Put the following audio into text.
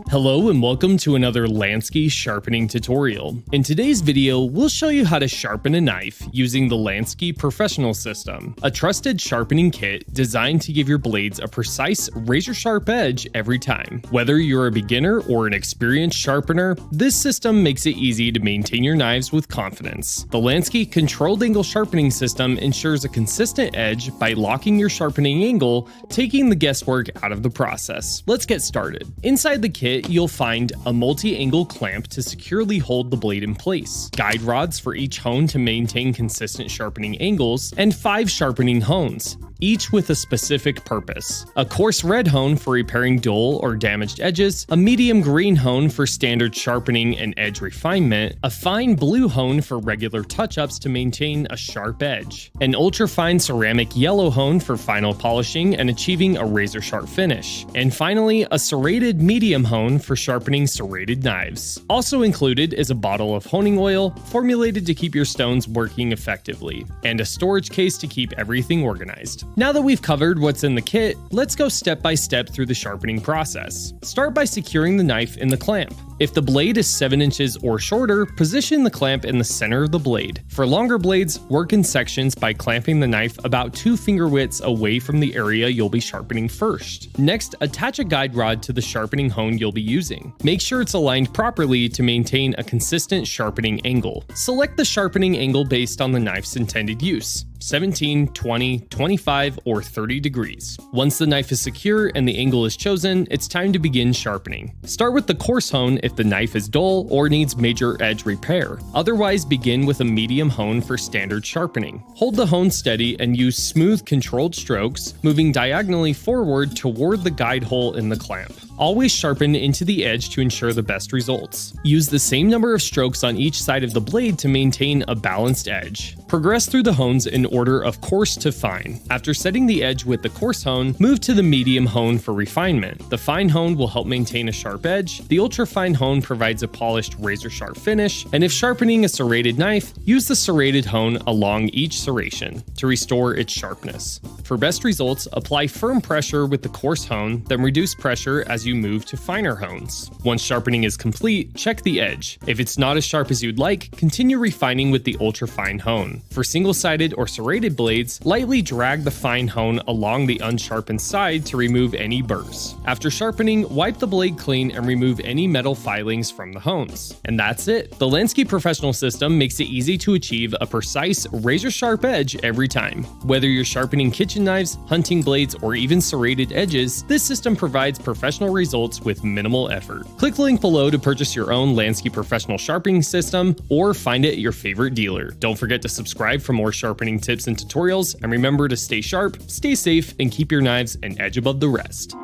Hello and welcome to another Lansky sharpening tutorial. In today's video, we'll show you how to sharpen a knife using the Lansky Professional System, a trusted sharpening kit designed to give your blades a precise razor-sharp edge every time. Whether you're a beginner or an experienced sharpener, this system makes it easy to maintain your knives with confidence. The Lansky Controlled-Angle Sharpening System ensures a consistent edge by locking your sharpening angle, taking the guesswork out of the process. Let's get started. Inside the kit, you'll find a multi-angle clamp to securely hold the blade in place, guide rods for each hone to maintain consistent sharpening angles, and 5 sharpening hones, each with a specific purpose. A coarse red hone for repairing dull or damaged edges, a medium green hone for standard sharpening and edge refinement, a fine blue hone for regular touch-ups to maintain a sharp edge, an ultra-fine ceramic yellow hone for final polishing and achieving a razor-sharp finish, and finally a serrated medium hone for sharpening serrated knives. Also included is a bottle of honing oil formulated to keep your stones working effectively, and a storage case to keep everything organized. Now that we've covered what's in the kit, let's go step by step through the sharpening process. Start by securing the knife in the clamp. If the blade is 7 inches or shorter, position the clamp in the center of the blade. For longer blades, work in sections by clamping the knife about 2 finger widths away from the area you'll be sharpening first. Next, attach a guide rod to the sharpening hone you'll be using. Make sure it's aligned properly to maintain a consistent sharpening angle. Select the sharpening angle based on the knife's intended use: 17, 20, 25, or 30 degrees. Once the knife is secure and the angle is chosen, it's time to begin sharpening. Start with the coarse hone if the knife is dull or needs major edge repair. Otherwise, begin with a medium hone for standard sharpening. Hold the hone steady and use smooth, controlled strokes, moving diagonally forward toward the guide hole in the clamp. Always sharpen into the edge to ensure the best results. Use the same number of strokes on each side of the blade to maintain a balanced edge. Progress through the hones in order of coarse to fine. After setting the edge with the coarse hone, move to the medium hone for refinement. The fine hone will help maintain a sharp edge, the ultra fine hone provides a polished razor-sharp finish, and if sharpening a serrated knife, use the serrated hone along each serration to restore its sharpness. For best results, apply firm pressure with the coarse hone, then reduce pressure as you move to finer hones. Once sharpening is complete, check the edge. If it's not as sharp as you'd like, continue refining with the ultra fine hone. For single-sided or serrated blades, lightly drag the fine hone along the unsharpened side to remove any burrs. After sharpening, wipe the blade clean and remove any metal filings from the hones. And that's it. The Lansky Professional System makes it easy to achieve a precise razor-sharp edge every time. Whether you're sharpening kitchen knives, hunting blades, or even serrated edges, this system provides professional results with minimal effort. Click the link below to purchase your own Lansky Professional Sharpening System or find it at your favorite dealer. Don't forget to subscribe for more sharpening tips and tutorials, and remember to stay sharp, stay safe, and keep your knives an edge above the rest.